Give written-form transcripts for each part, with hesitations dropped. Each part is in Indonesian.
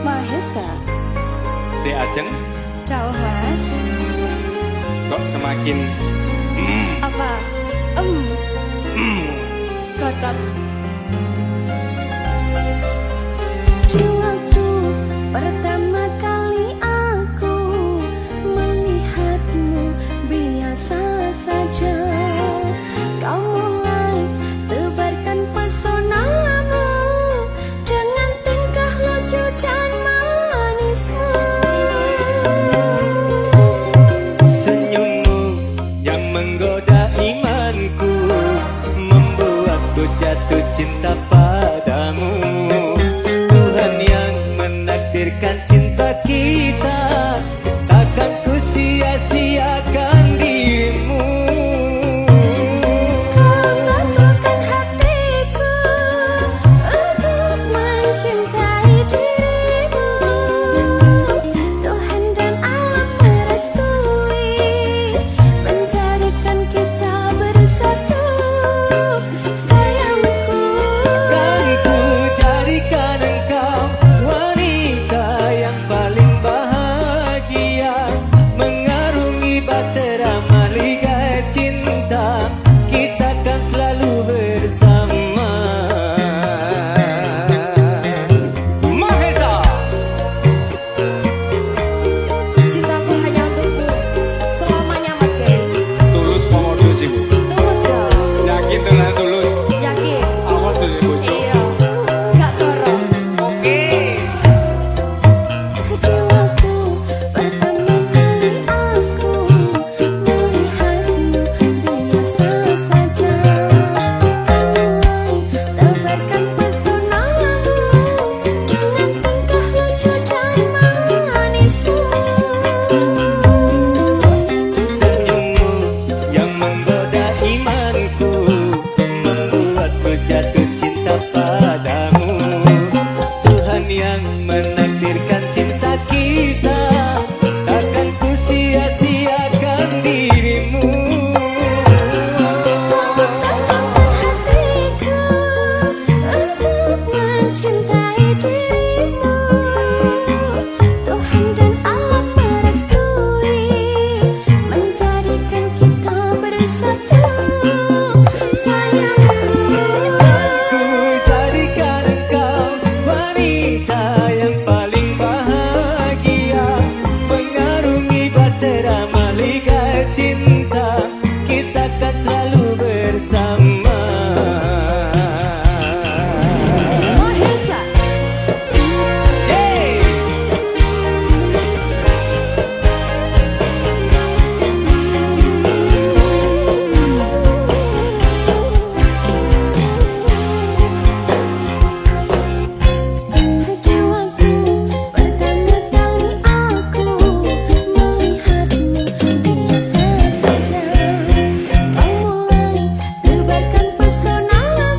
Mahesa. Dek Ajeng, Ciao Has. kok semakin Apa? Kotak. Di waktu pertama kali aku melihatmu biasa saja, kau mulai tebarkan pesonamu dengan tingkah lucu dan manismu. senyummu yang menggoda imanku membuatku jatuh cinta padamu. Tuhan yang menakdirkan cinta kita, takkan ku sia-siakan dirimu. Kau teguhkan hatiku untuk mencintai dirimu. Tuhan dan alam merestui menjadikan kita bersatu, sayangku. Kan ku jadikan engkau wanita yang paling bahagia, mengarungi bahtera mahligai cinta, kita kan selalu bersama. Mahesa, Cintaku hanya untukmu selamanya, Mas Gay. tulus mau sih bu, Tulus dong. yakin dengan tulus, Yakin? awas dari bocor. Iya, gak korong. Oke. Di waktu pertama kali aku melihatmu biasa saja, tebarkan pesonamu dengan tingkah lucu dan manismu. Senyummu yang menggoda imanku membuatku jatuh cinta padamu. Tuhan yang menakdirkan cinta kita, takkan ku sia-siakan dirimu. Hatiku untuk mencintai dirimu. Tuhan dan alam merestui menjadikan kita bersatu, sayangku. Ku jadikan engkau wanita yang paling bahagia, mengarungi bahtera mahligai cinta, kita kan selalu bersama. Mahesa. Yeay! Di waktu pertama kali aku melihatmu biasa saja, kau mulai tebarkan pesonamu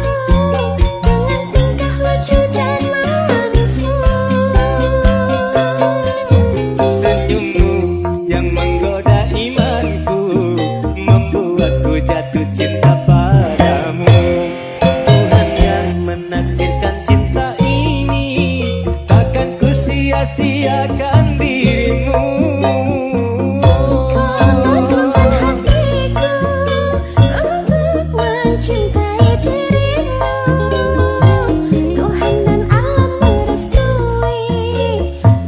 dengan tingkah lucu dan manismu. Senyummu yang menggoda imanku membuatku jatuh cinta padamu. Tuhan yang menakdirkan cinta ini, takkan ku sia-siakan dirimu. Kau teguhkan hatiku untuk mencintai dirimu. Tuhan dan alam merestui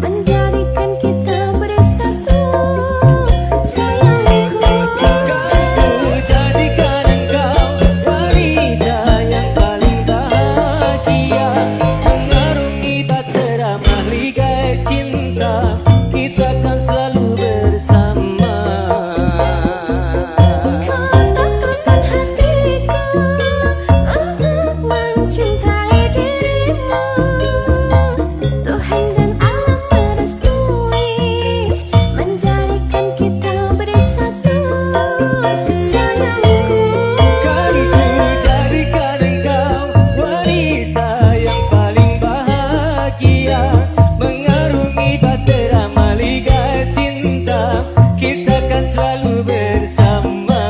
menjadikan kita bersatu, sayangku. Ku jadikan engkau wanita yang paling bahagia, mengarungi bahtera mahligai cinta, kita kan selalu bersama. Kau teguhkan hatiku untuk mencintai dirimu. Tuhan dan alam merestui menjadikan kita bersatu, sayangku. Kan ku jadikan engkau wanita yang paling bahagia, mengarungi bahtera mahligai cinta, kita kan selalu bersama.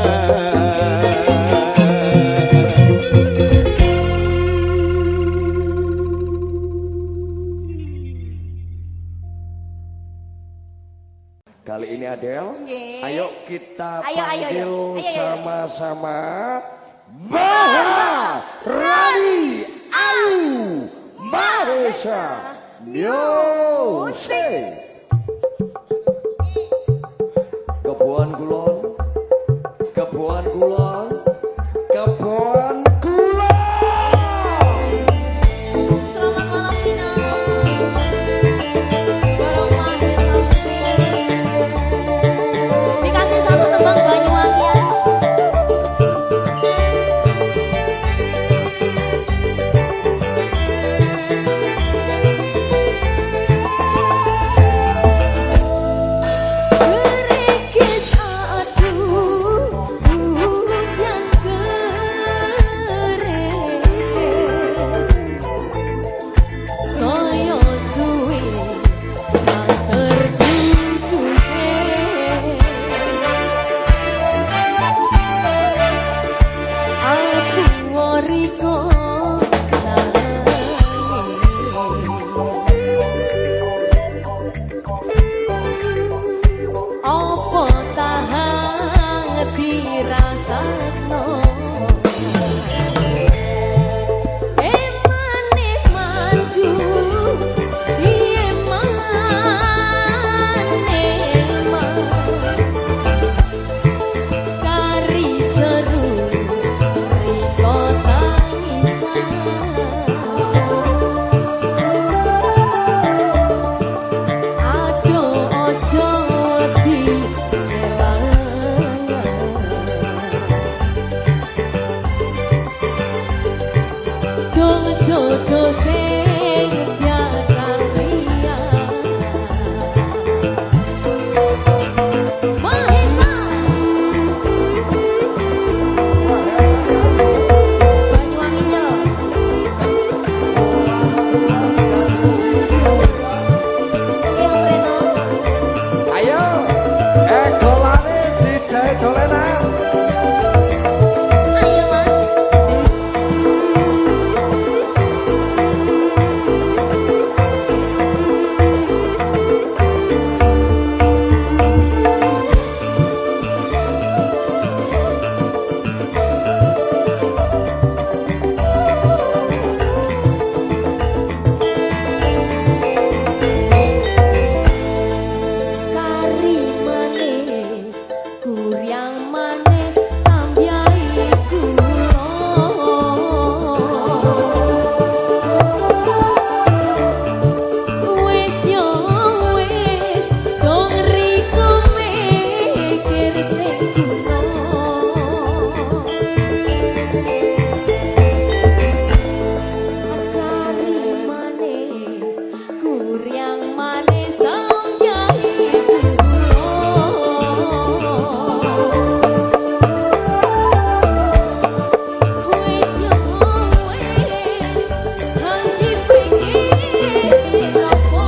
Kali ini Adele, Nggih. ayo kita Ayo, ayo, panggil ayo. Ayo, ayo. sama-sama Maharani Ayu Mahesa Music. Kebuan kulon, kebuan kulon, kebuan kulon. Selamat malam Dina. Bareng Mahir Samsi. Dikasih satu tembang Banyuwangi ya. Gerikis aduh hujan keris saya suwi tak tertutuke aku wariko apa tahan dirasakno eman maju eman kari seru riko tangisan aduh ojo direlang jodoh sing biasa liyan Mahesa Banyuwangi Jel Om Reno Ayo, dolane digawe dolenan. ayo Mas kari manis kuryang manis tambyai kula wis yo wis dong riko mikir sing kuno kari manis kuryang manis tambyai kula wis yo wis hang dipikir apa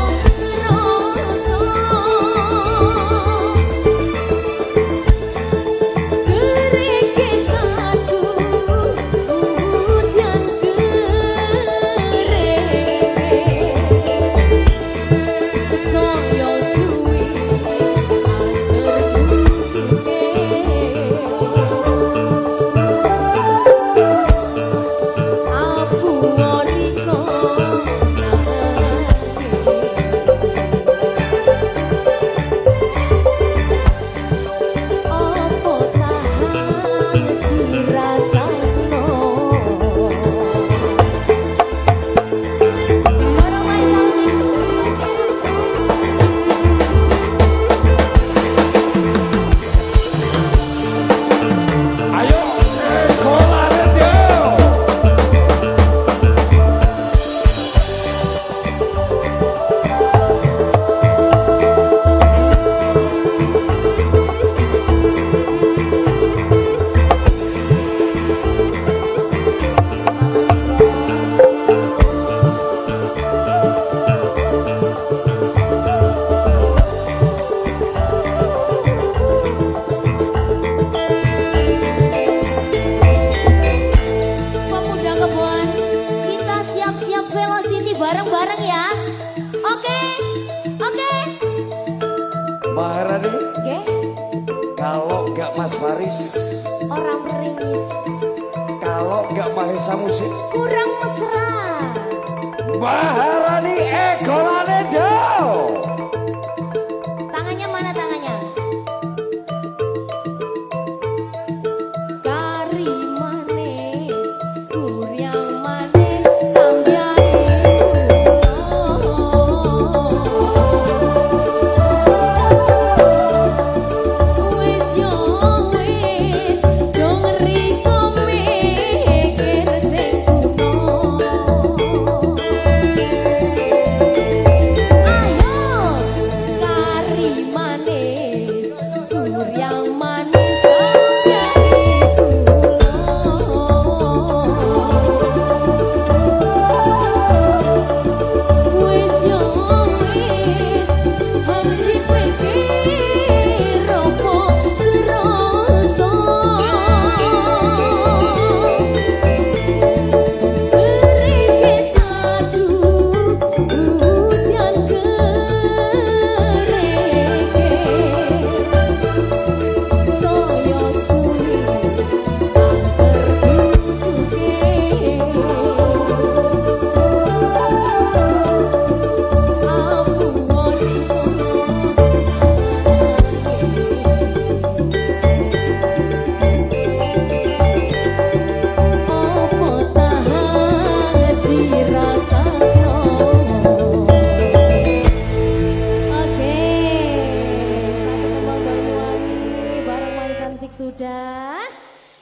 rasa gerikis aduh hujan keris saya suwi aku wariko apa tahan dirasakno bareng Mahir Samsi Ayo, dolane Del. Pemuda Kebon, kita siap-siap velocity bareng-bareng ya. Oke, oke. Maharani Mas Faris. Orang meringis. Kalau nggak Mahesa Musik. Kurang mesra. Maharani Ekolane Dao. Tangannya mana tangannya? Kari manis, kuryang manis, tambiai wis yo wis, dong riko mikir sing kuno. Sudah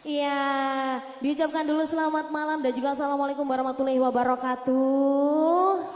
ya, diucapkan dulu selamat malam dan juga assalamualaikum warahmatullahi wabarakatuh.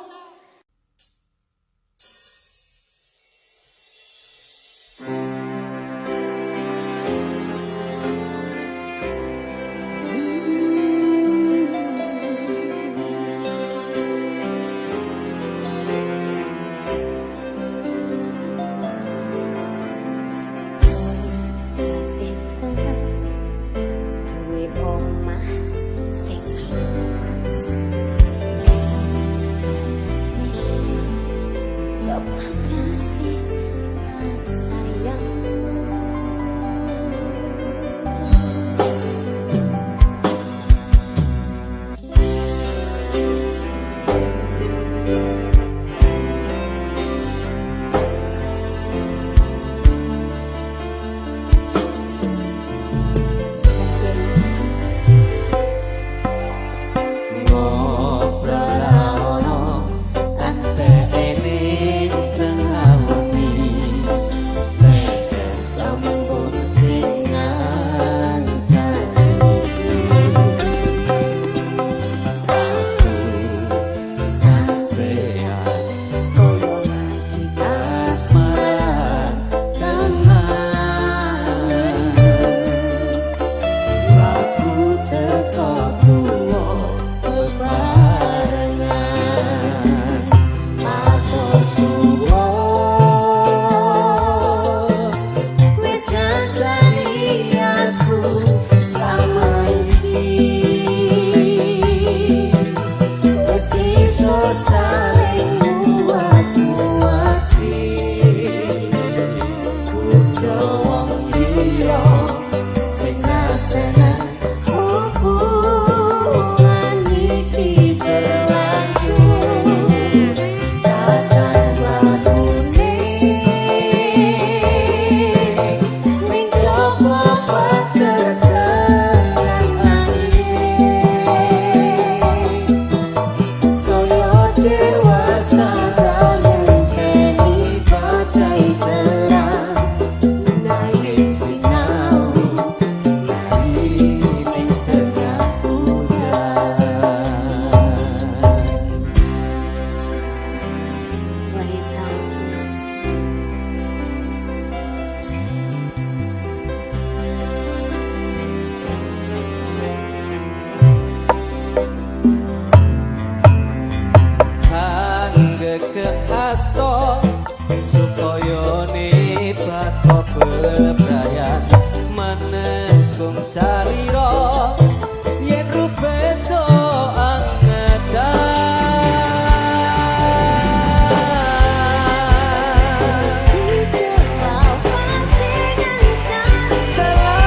Selalu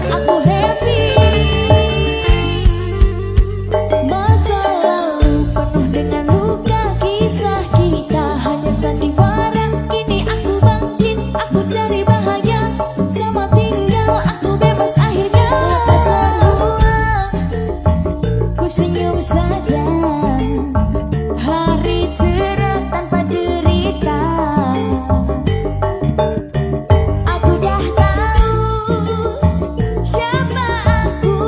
aku happy. Masa lalu penuh dengan luka, kisah kita hanya sandiwara. Kini aku bangkit, aku cari bahagia. Sama tinggal, aku bebas akhirnya. Lepas semua, ku senyum saja. Hari cerah tanpa derita. Aku dah tahu siapa aku.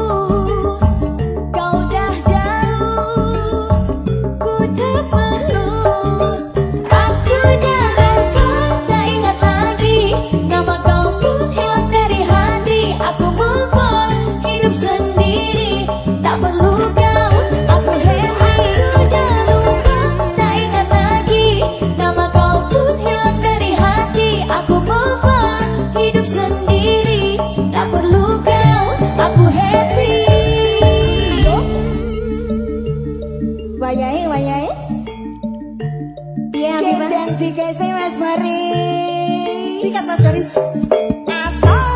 Kau dah jauh, ku tak perlu. Aku dah lupa, tak ingat lagi. Nama kau pun hilang dari hati. Aku move on, hidup sendiri, tak perlu kau. Aku happy. Aku dah lupa, tak ingat lagi. Nama kau pun hilang dari hati. Aku move on, hidup sendiri, tak perlu kau. Aku happy. Wayai, wayai. Iya, yang tiga SMS mari. Sikat Mas Doris. Asal.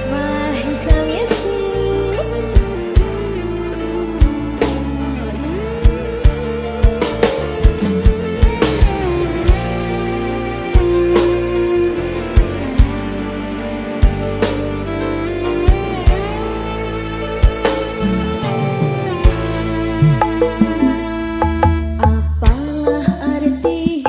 Mahesa Music. Apalah arti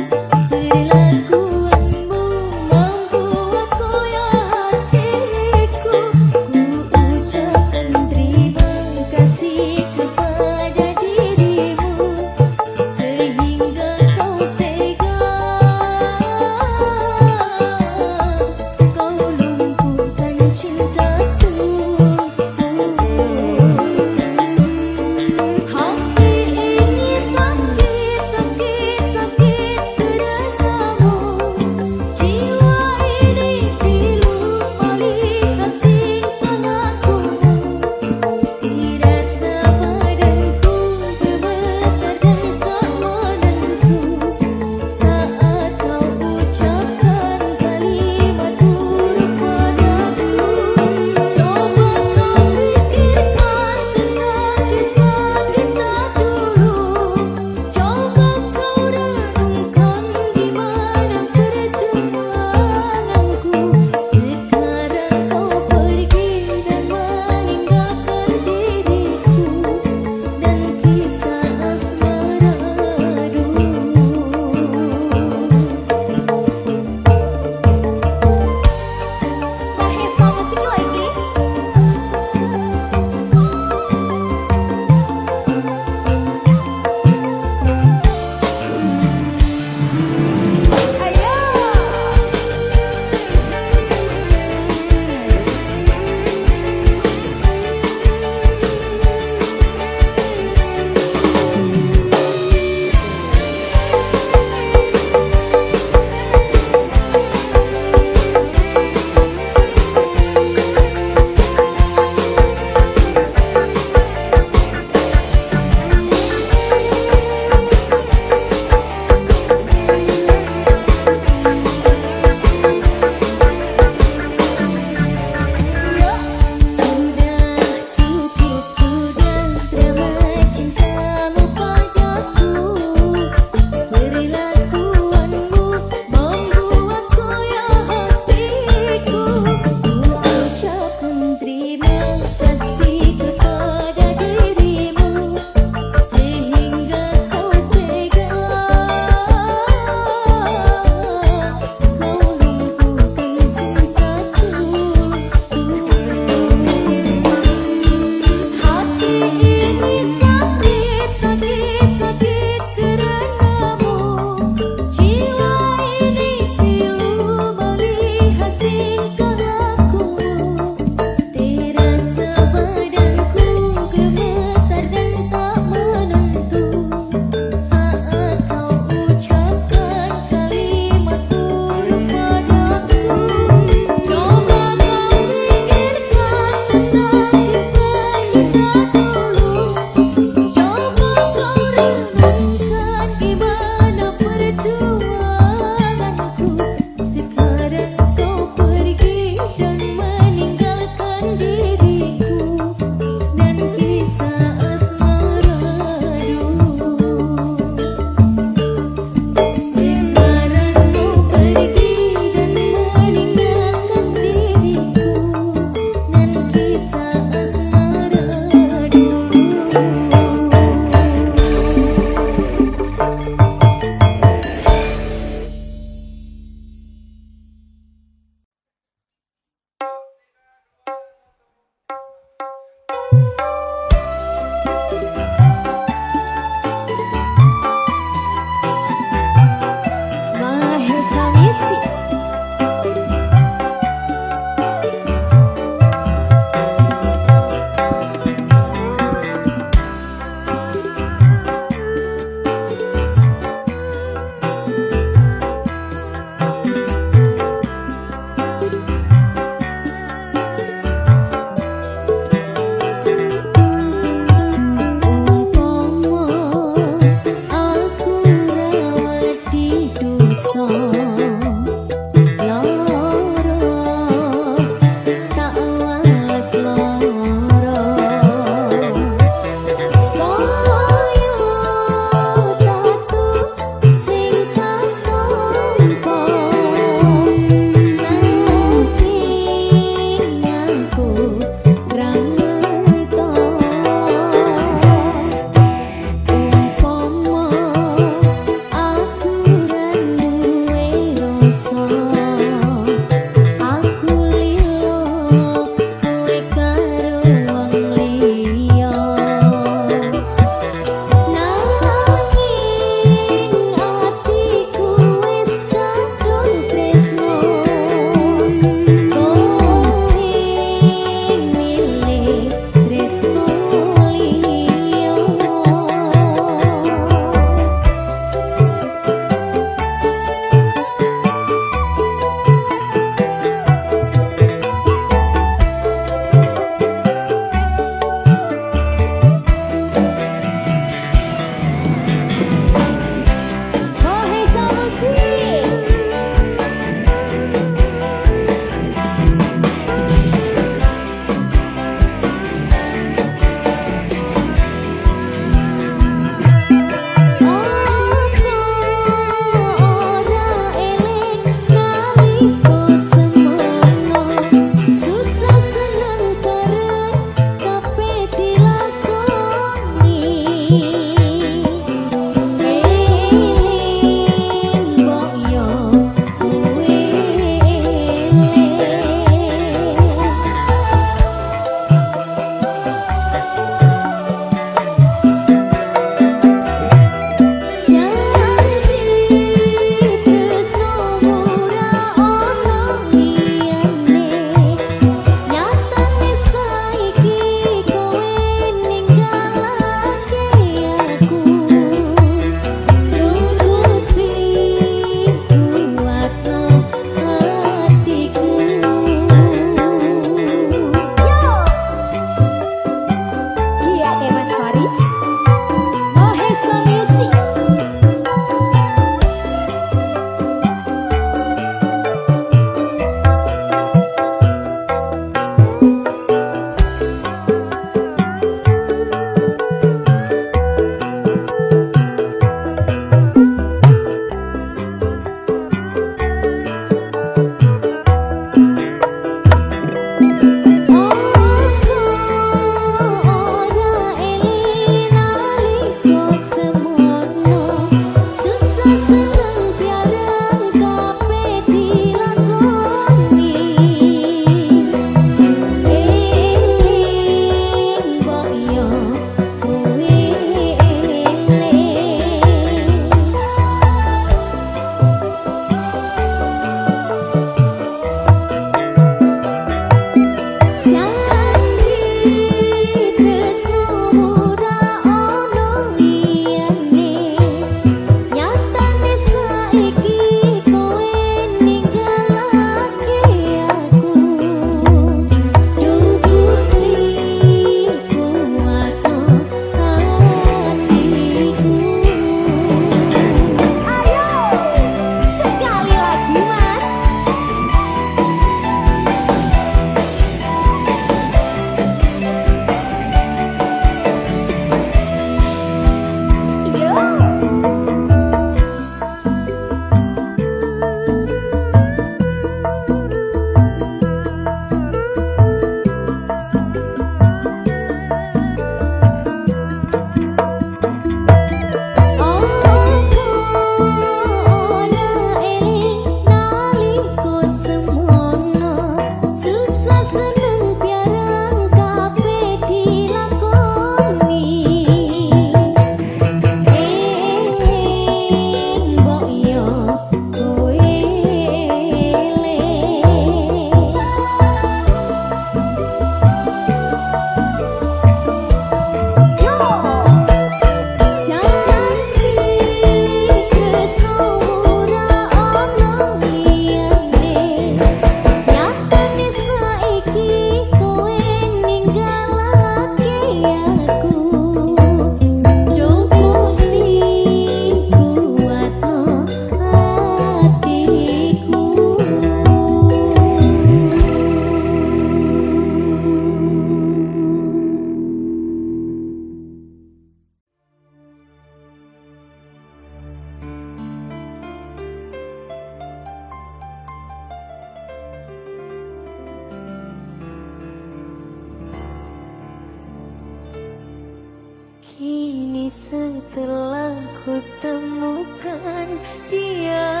Kini setelah ku temukan dia,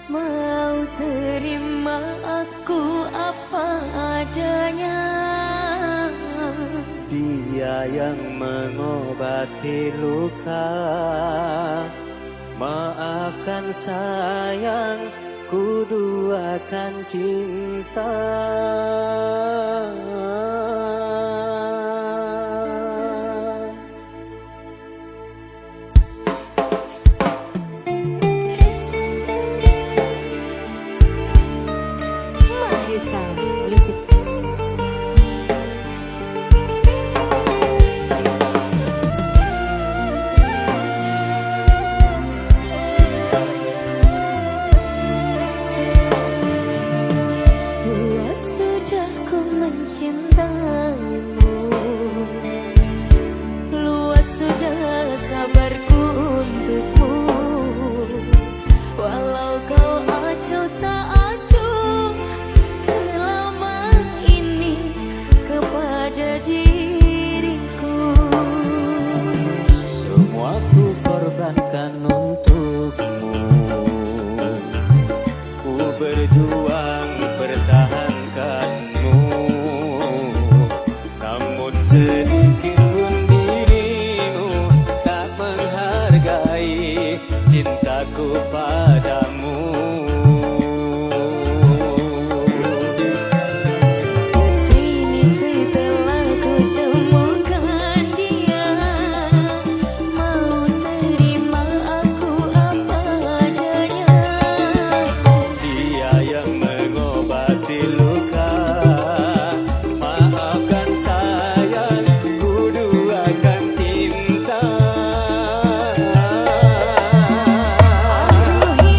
mau terima aku apa adanya. Dia yang mengobati luka, maafkan sayang, ku duakan cinta. Mahesa Musik. Luas sudah ku mencintaimu, luas sudah sabarku untukmu. Walau kau acuh tak acuh selama ini kepada diriku. Semua ku korbankan untukmu, ku berjuang pertahankanmu. Namun sedikit pun dirimu tak menghargai cintaku padamu. Kini setelah ku temukan dia, mau terima aku apa adanya. Dia yang mengobati luka, maafkan sayang, ku duakan cinta. Aku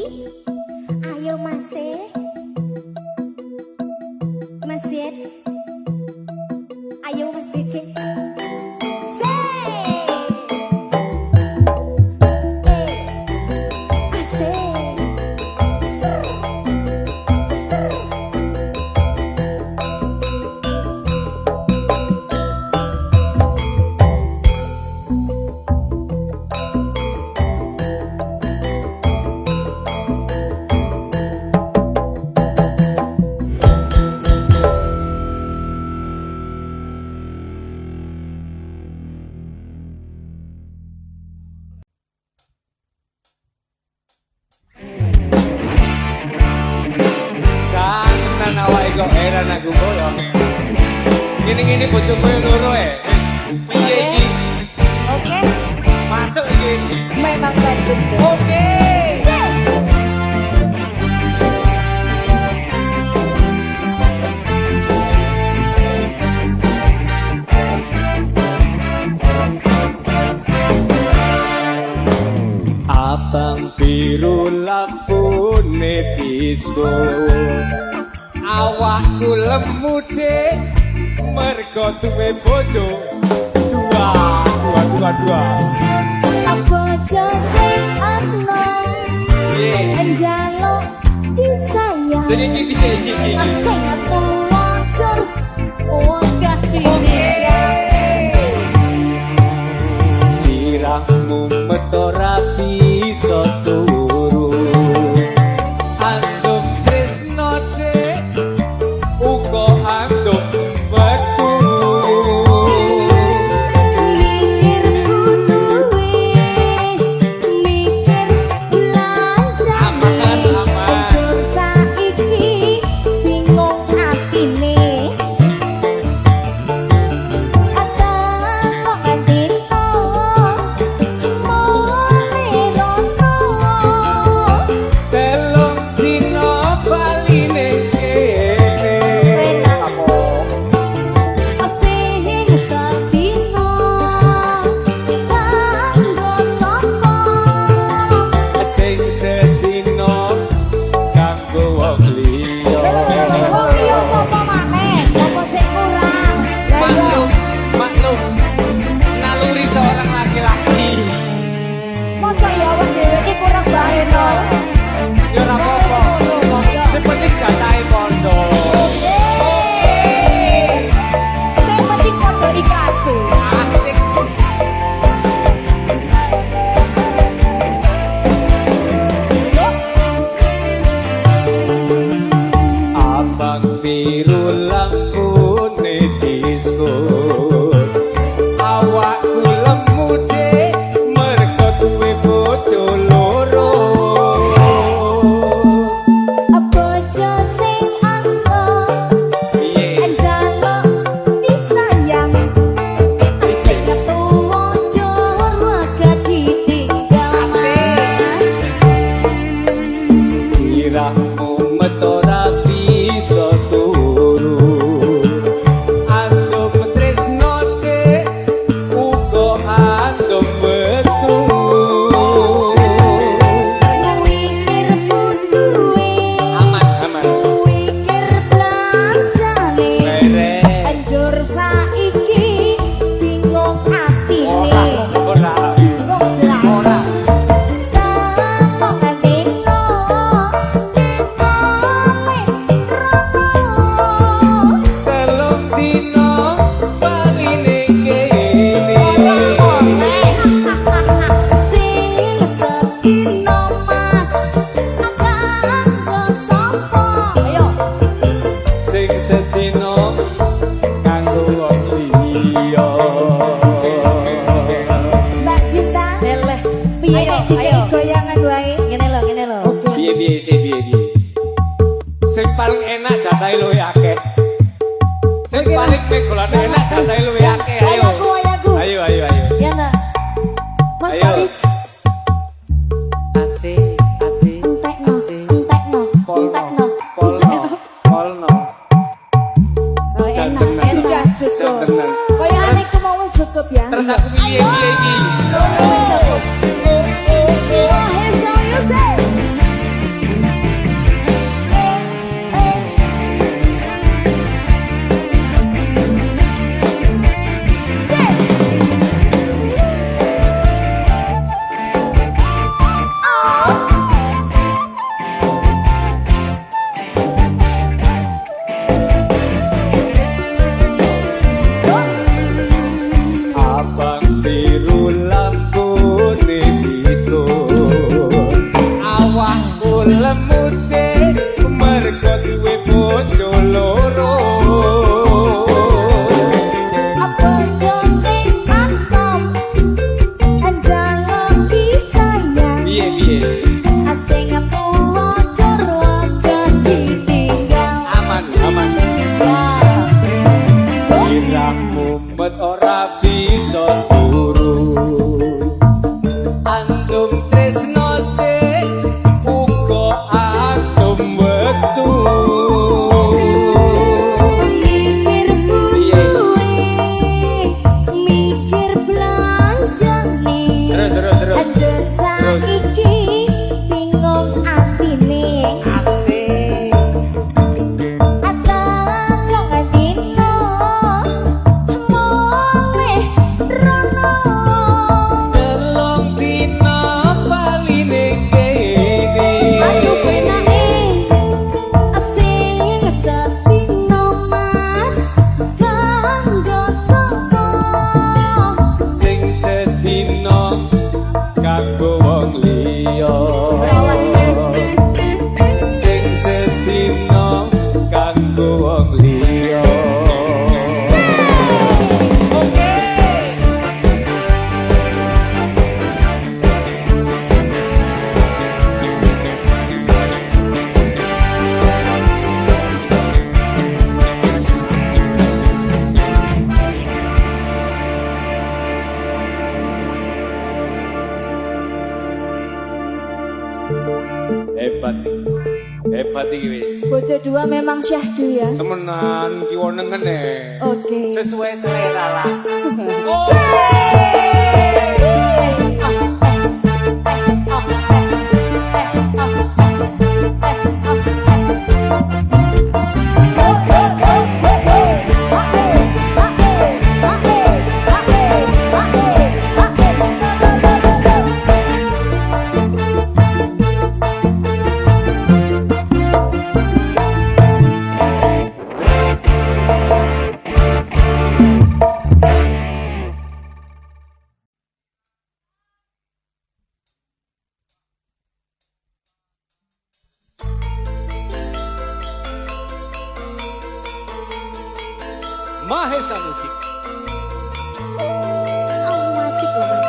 Ayo Mas Mas Zed. Ayo Mas Beke. Jangan awake kok heran aku koyo. Ngene-ngene bojoku yo loro piye iki? Oke. Masuk iki wis. Memang bagus. Oke. Abang biru lampune disco, awakku lemu dek mergo duwe bojo dua. Bojo sing ana njaluk disayang. Sing iki. Sing tuwa cur wong kadine. Sirahmu metora bisa turu, anduk tresno dek uga anduk metu. Mikirku duwe mikir Aman. lanjane. Jur saiki bingung atine. Telung dino baline kene. Sing sedino kanggo wong liya. Maklum naluri seorang laki-laki. Ya ora apa-apa. Seperti jatahe pondok. Asik. Abang biru lampune disco, awakku lemu dek mergo duwe bojo loro. Bojo sing ana Piye? njaluk disayang. Sing tuwa jur waga ditinggal Mas. Irahmu metora bisa turu, anduk tresno dek uga anduk metu. Mikirku duwe Aman. mikir lanjane. Beres. Anjur saiki bingung atine. Ora. Kok jelas. Ora. Takok atino. Telung dino baline kene. Sing sedino Mas kanggo sapa? Ayo. Sing sedino kanggo wong liya. Mbak Sinta. Leleh. Piye Ayo, nek ayo. goyangan wae? Ngene lho. Piye piye. Sing paling enak jatahe luwih akeh. Sing paling pegolane enak jatahe luwih akeh. Ayo. Wayaku. Ayo. Ya nak. Mas Ayo. Faris. Asik. Entekno. Polno. Oh, Jan enak. tenan. Sudah cukup. Jan tenan. Kaya aneh ku mau cukup ya. Terus aku piye iki? Wah, so you say. rambute mergo duwe bojo loro. Bojo sing anom njaluk disayang. Piye? Asing tuwa corwaka ditinggal. Aman. Sirahmu met ora bisa turun. Antum tresno dek uga antum wektu. Mikir butuhe, mikir belanjane. Terus. Aduh saiki bingung atine. Asik. Atalong dino moleh rono. Telung dina paline kene. Aduh penake asing sedino mas kanggo sapa. Sing sedina kanggo wong liya. Sing sedina kanggo wong liya. Oke. Hebat iki wis. Bojo dua memang syahdu ya. Temenan kiwa nengene. Oke. Sesuai selera lah. Mahesa Musik. Masih loh mas.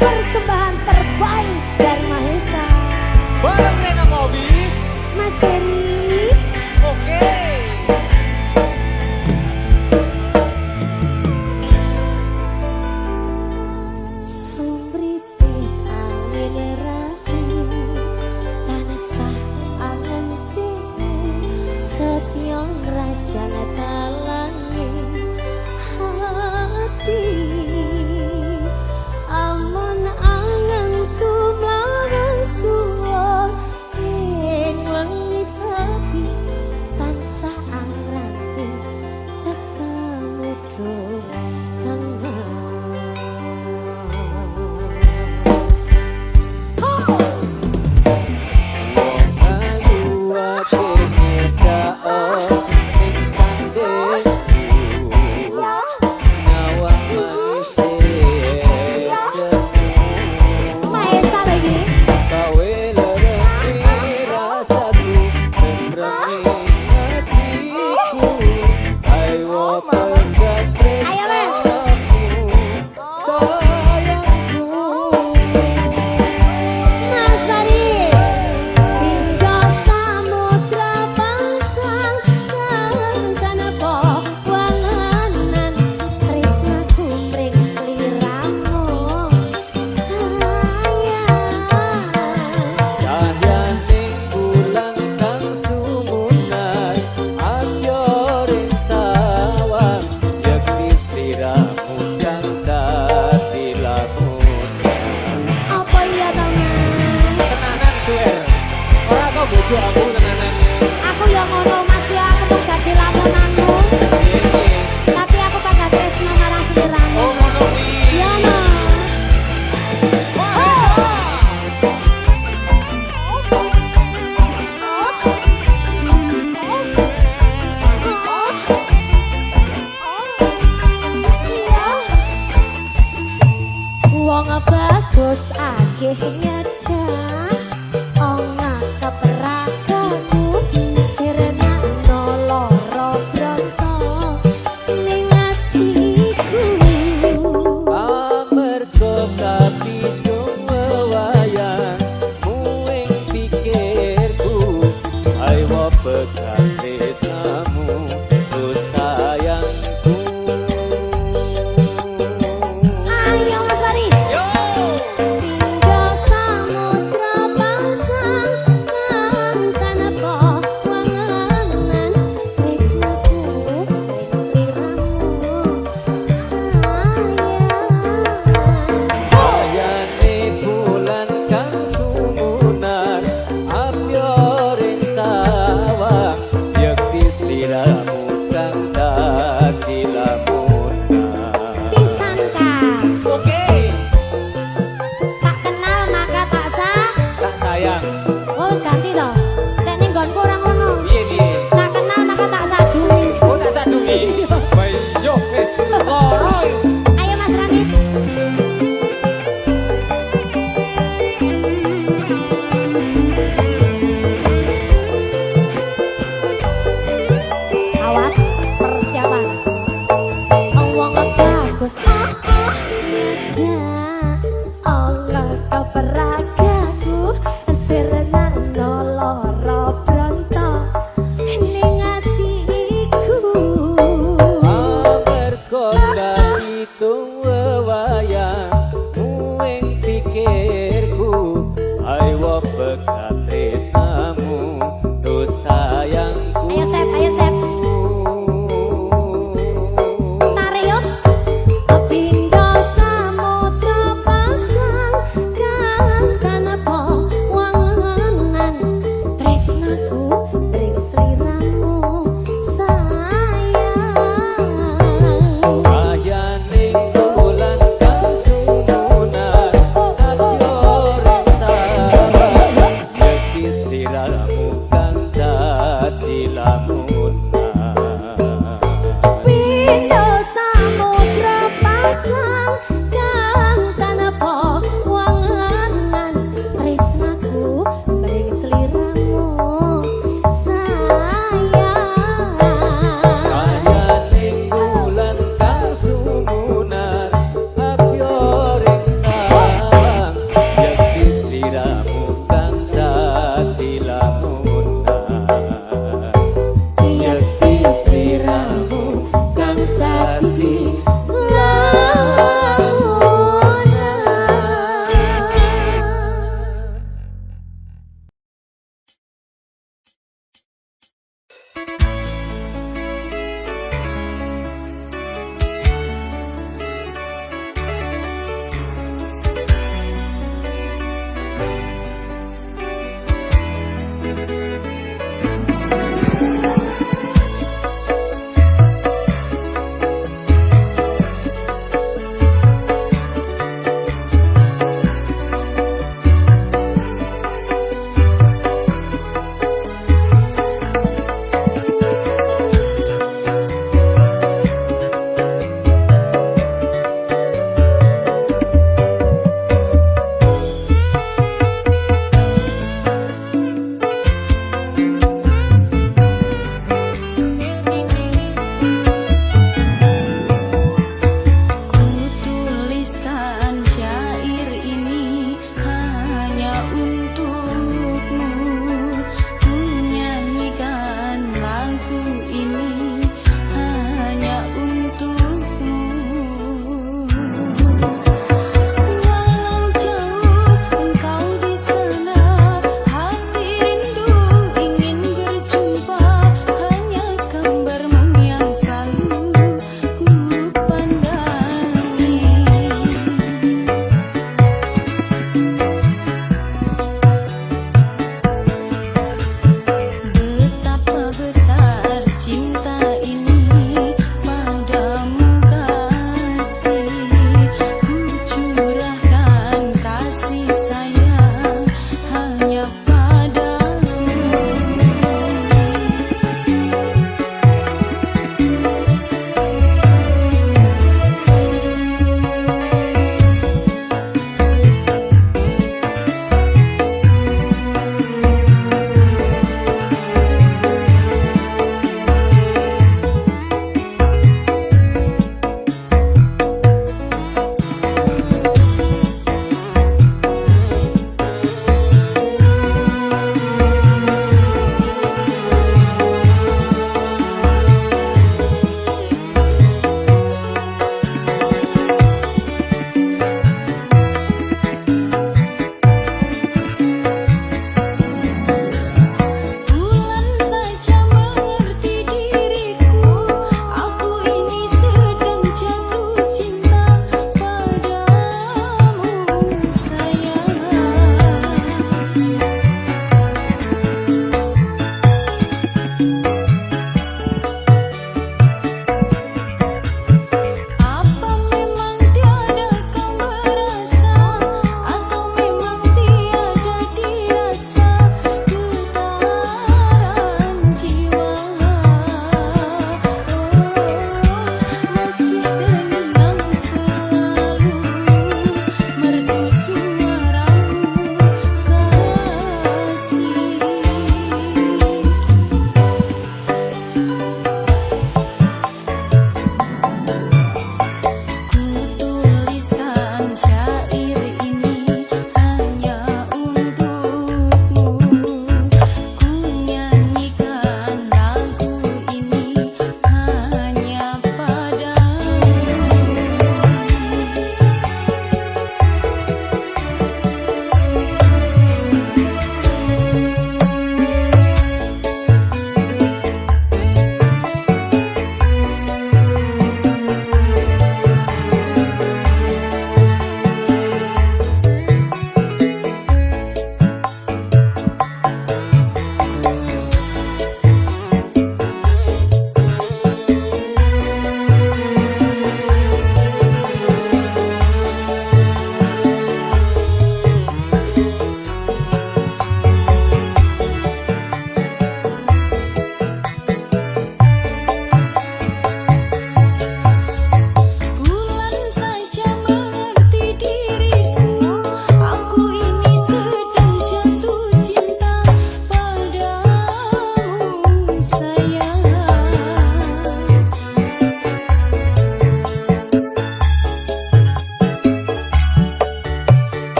Persembahan terbaik dari Mahesa. Bareng Rena Mobis. Mas Geri. Oke. Sumrite angin rapi, tansah angen tiwi, setya rajane talangi hati. Amun angen tumlawan suwon ing wengi sepi, tansah anganti tekamu Mahesa lagi. Ayo Mas Faris, hingga samudra pasang tanpa wanganan, tresnaku mring sliramu sayang. Cahyane bulan kang sumunar ayoring tawang yakti sliramu kang dadi lamunan. Apa iya ta Mas? Tenanan duel. Ora kok bojo aku tenanan. Aku ya ngono Mas ya, aku tuh dadi lamunanmu. Tapi aku pada tresno marang sliramu. Oh ngono kuwi. Ya. wong bagus akeh nyedam